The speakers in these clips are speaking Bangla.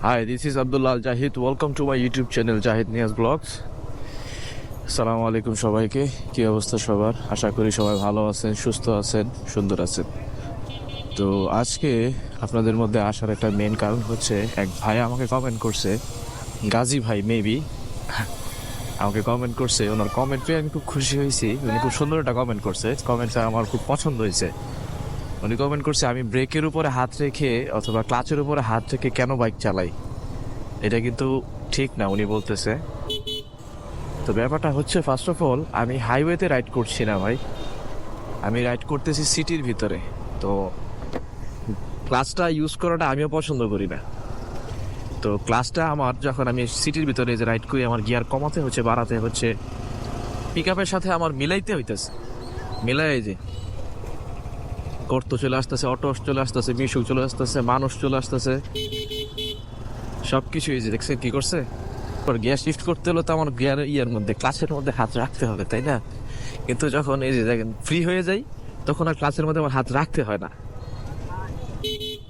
Hi, this is Abdullah Al Jahid. Welcome to my YouTube channel Jahid Niaz Vlogs. আসসালামু আলাইকুম সবাইকে। কি অবস্থা সবার? আশা করি সবাই ভালো আছেন, সুস্থ আছেন, সুন্দর আছেন। তো আজকে আপনাদের মধ্যে আসার একটা মেন কারণ হচ্ছে এক ভাই আমাকে কমেন্ট করছে, গাজী ভাই মেবি আমাকে কমেন্ট করছে। ওনার কমেন্ট পেয়ে আমি খুব খুশি হয়েছি। উনি খুব সুন্দর একটা কমেন্ট করছে, কমেন্টটা আমার খুব পছন্দ হয়েছে। উনি কমেন্ট করছে, আমি ব্রেকের উপরে হাত রেখে অথবা ক্লাচের উপরে হাত রেখে কেন বাইক চালাই, এটা কিন্তু ঠিক না উনি বলতেছে। তো ব্যাপারটা হচ্ছে, ফার্স্ট অফ অল আমি হাইওয়েতে রাইড করছি না ভাই, আমি রাইড করতেছি সিটির ভিতরে। তো ক্লাচটা ইউজ করাটা আমিও পছন্দ করি না। তো ক্লাচটা আমার যখন আমি সিটির ভিতরে যে রাইড করি, আমার গিয়ার কমাতে হচ্ছে, বাড়াতে হচ্ছে, পিক আপের সাথে আমার মিলাইতে হইতেছে। মিলাই যে গর্ত চলে আসতেছে, অটো চলে আসতেছে, মিশুক চলে আসতেছে, মানুষ চলে আসতেছে, সব কিছু এই যে দেখছেন কি করছে। গিয়ার শিফট করতে হলে তো আমার গিয়ার মধ্যে ক্লাচের মধ্যে হাত রাখতে হবে, তাই না? কিন্তু যখন এই যে দেখেন ফ্রি হয়ে যাই, তখন আর ক্লাচের মধ্যে আমার হাত রাখতে হয় না।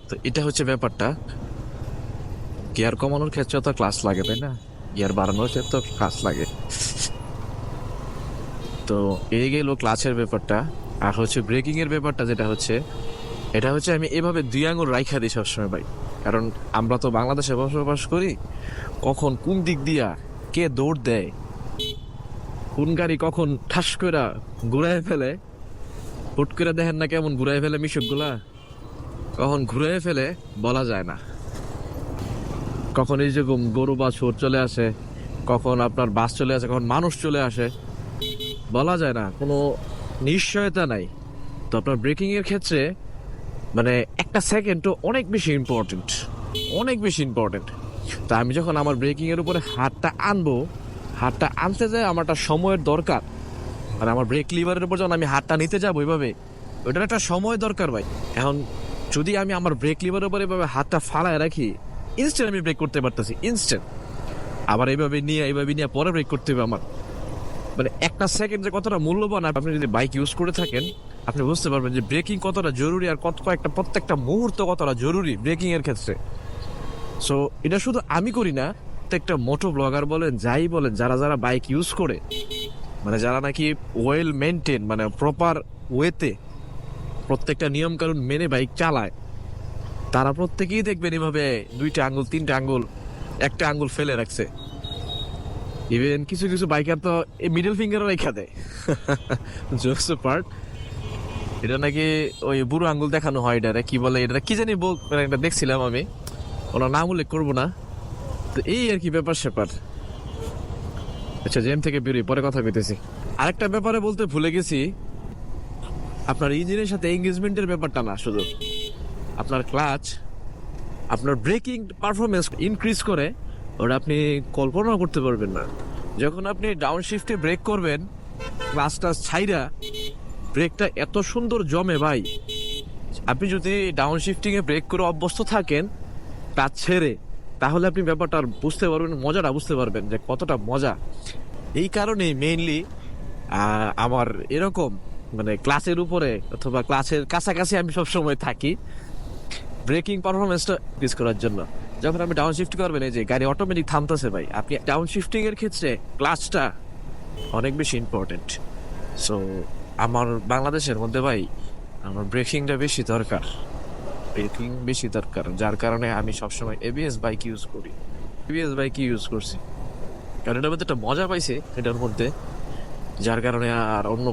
তো এটা হচ্ছে ব্যাপারটা। গিয়ার কমানোর ক্ষেত্রে তো ক্লাচ লাগে, তাই না? গিয়ার বাড়ানোর ক্ষেত্রে ক্লাচ লাগে। তো এই গেল ক্লাচের ব্যাপারটা। আর হচ্ছে ব্রেকিং এর ব্যাপারটা, যেটা হচ্ছে এটা হচ্ছে আমি এভাবে দুই আঙুল রাইখা দিই সবসময় ভাই। কারণ আমরা তো বাংলাদেশে বসবাস করি, কখন কোন দিক দিয়া কে দৌড় দেয়, কোন গাড়ি কখন ঠাস করে ঘুরাই ফেলে, হুট করে দেখেন না কেমন ঘুরাই ফেলে মিশুকগুলা, কখন ঘুরাই ফেলে বলা যায় না। কখন এই যে গরু বা ছোট চলে আসে, কখন আপনার বাস চলে আসে, কখন মানুষ চলে আসে, বলা যায় না, কোনো নিশ্চয়তা নাই। তো আপনার ব্রেকিং এর ক্ষেত্রে মানে একটা সেকেন্ডও অনেক বেশি ইম্পর্টেন্ট, অনেক বেশি ইম্পর্টেন্ট। তা আমি যখন আমার ব্রেকিং এর উপরে হাতটা আনবো, হাতটা আনতে যায় আমার একটা সময়ের দরকার। আর আমার ব্রেক লিভারের উপর যখন আমি হাতটা নিতে যাবো ওইভাবে, ওইটার একটা সময় দরকার ভাই। এখন যদি আমি আমার ব্রেক লিভারের উপর এভাবে হাতটা ফালায় রাখি, ইনস্ট্যান্ট আমি ব্রেক করতে পারতেছি, ইনস্ট্যান্ট। আবার এইভাবে নিয়ে পরে ব্রেক করতে হবে আমার। মানে একটা সেকেন্ড যে কতটা মূল্যবান, আপনি যদি বাইক ইউজ করে থাকেন আপনি বুঝতে পারবেন যে ব্রেকিং কতটা জরুরি, আর প্রত্যেকটা মুহূর্ত কতটা জরুরি ব্রেকিং এর ক্ষেত্রে। সো এটা শুধু আমি করি না, প্রত্যেকটা মোটো ব্লগার বলেন, যাই বলেন, যারা বাইক ইউজ করে, মানে যারা নাকি ওয়েল মেনটেন, মানে প্রপার ওয়েতে প্রত্যেকটা নিয়ম কানুন মেনে বাইক চালায়, তারা প্রত্যেকেই দেখবেন এভাবে দুইটা আঙ্গুল, তিনটা আঙ্গুল, একটা আঙ্গুল ফেলে রাখছে। ইভেন কিছু কিছু বাইকার তো এই মিডল ফিঙ্গারও রেখা দেয়। জোকস পার্ট, এটা নাকি ওই বুড়ো আঙ্গুল দেখানো হয়, এটা কি বলে, এটা কি জানি মানে একটা দেখছিলাম আমি, ওনার নাম উল্লেখ করবো না। তো এই আর কি ব্যাপার স্যাপার। আচ্ছা, জেম থেকে বেরোই, পরে কথা কইতেছি। আরেকটা ব্যাপারে বলতে ভুলে গেছি, আপনার ইঞ্জিনের সাথে এঙ্গেজমেন্টের ব্যাপারটা না, শুধু আপনার ক্লাচ আপনার ব্রেকিং পারফরমেন্স ইনক্রিজ করে, ওটা আপনি কল্পনাও করতে পারবেন না। যখন আপনি ডাউন শিফটে ব্রেক করবেন, ক্লাচটা ছাইরা ব্রেকটা এত সুন্দর জমে ভাই। আপনি যদি ডাউন শিফটিং এ ব্রেক করে অভ্যস্ত থাকেন ক্লাচ ছেড়ে, তাহলে আপনি ব্যাপারটা বুঝতে পারবেন, মজাটা বুঝতে পারবেন যে কতটা মজা। এই কারণেই মেইনলি আমার এরকম মানে ক্লাচের উপরে অথবা ক্লাচের কাছাকাছি আমি সবসময় থাকি, ব্রেকিং পারফরমেন্সটা ইনক্রিজ করার জন্য। যখন আপনি ডাউন শিফট করবেন, এই যে গাড়ি অটোমেটিক থামতেছে ভাই, আপনি ডাউন শিফটিং এর ক্ষেত্রে ক্লাচটা অনেক বেশি ইম্পর্টেন্ট। সো আমার বাংলাদেশের মধ্যে ভাই আমার ব্রেকিংটা বেশি দরকার, ব্রেকিং বেশি দরকার, যার কারণে আমি সবসময় এবিএস বাইক ইউজ করি, এবিএস বাইক ইউজ করছি, কারণ এটার মধ্যে একটা মজা পাইছে এটার মধ্যে, যার কারণে আর অন্য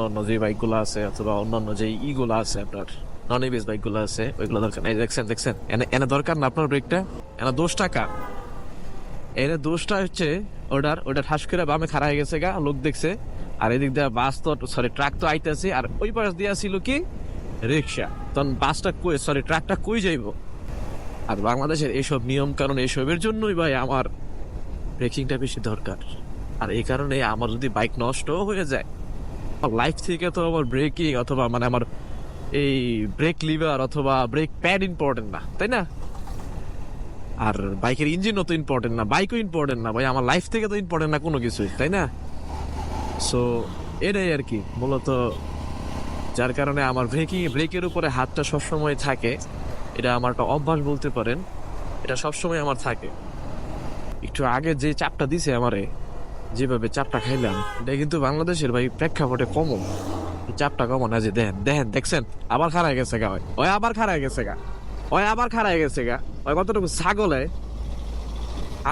অন্য যে বাইকগুলো আছে অথবা অন্যান্য যে ইগুলো আছে, আপনার নন এবিএস বাইকগুলো আছে, ওইগুলো দরকার। এই দেখছেন এনে দরকার না আপনার ব্রেকটা, এনে দোষ টাকা, এনে দোষটা হচ্ছে ওটা ঠাস করে বামে খাড়া হয়ে গেছে গা, লোক দেখছে, আর এদিক দিয়ে বাস তো ট্রাক তো আইতেছে, আর ওই পাশ দিয়ে ছিল কি রিক্সা, তখন ট্রাকটা কই যাইব। আর বাংলাদেশের এইসব নিয়ম কারণ এইসবের জন্যই ভাই আমার ব্রেকিংটা বেশি দরকার। আর এই কারণে আমার যদি বাইক নষ্ট হয়ে যায়, লাইফ থেকে তো আমার ব্রেকিং অথবা মানে আমার এই ব্রেক লিভার অথবা ব্রেক প্যাড ইম্পর্টেন্ট না, তাই না? আর বাইকের ইঞ্জিনও তো ইম্পর্টেন্ট না, বাইকও ইম্পর্টেন্ট না ভাই, আমার লাইফ থেকে তো ইম্পর্টেন্ট না কোনো কিছুই, তাই না? সো এটাই আর কি মূলত, যার কারণে আমার ব্রেকের উপরে হাতটা সবসময় থাকে। এটা আমার একটা অভ্যাস বলতে পারেন। এটা সবসময় আমার থাকে। একটু আগে যে চাপটা দিছে আমারে, যেভাবে চাপটা খাইলাম, এটা কিন্তু বাংলাদেশের ভাই প্রেক্ষাপটে কমন। এই চাপটা কমন আছে, দেখেন দেখেন দেখছেন, আবার খাড়ায় গেছে গা। ওই আবার খাড়ায় গেছে গা, ওই আবার খাড়ায় গেছে গা। ওই কতটুকু ছাগলে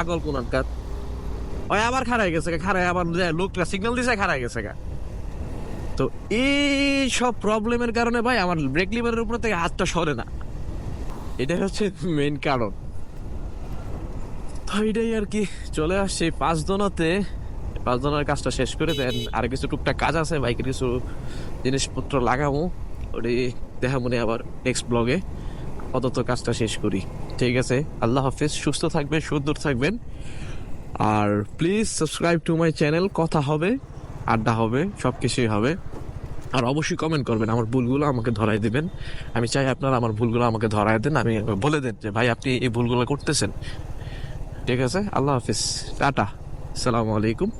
আগল কোন আটকাত, ওই আবার খাড়ায় গেছে গা, খাড়ায় আবার লোকটা সিগন্যাল দিছে, খাড়ায় গেছে গা। তো এই সব প্রবলেমের কারণে ভাই আমার ব্রেক লিভারের উপর থেকে হাতটা সরে না, এটাই হচ্ছে মেইন কারণ। তো এটাই আর কি, চলে আসছি 5 দোনাতে। 5 দোনার কাজটা শেষ করে দেন, আর কিছু টুকটাক কাজ আছে, বাইকের কিছু জিনিসপত্র লাগাবো, ওটি দেখা মনে আবার নেক্সট ব্লগে। অতত কাজটা শেষ করি, ঠিক আছে? আল্লাহ হাফিজ, সুস্থ থাকবেন, সুন্দর থাকবেন, আর please subscribe to my channel. কথা হবে, আড্ডা হবে, সব কিছুই হবে। আর অবশ্যই কমেন্ট করবেন, আমার ভুলগুলো আমাকে ধরাই দিবেন। আমি চাই আপনারা আমার ভুলগুলো আমাকে ধরাই দেন, আমি বলে দেন যে ভাই আপনি এই ভুলগুলো করতেছেন। ঠিক আছে, আল্লাহ হাফিজ, টাটা, আসসালামু আলাইকুম।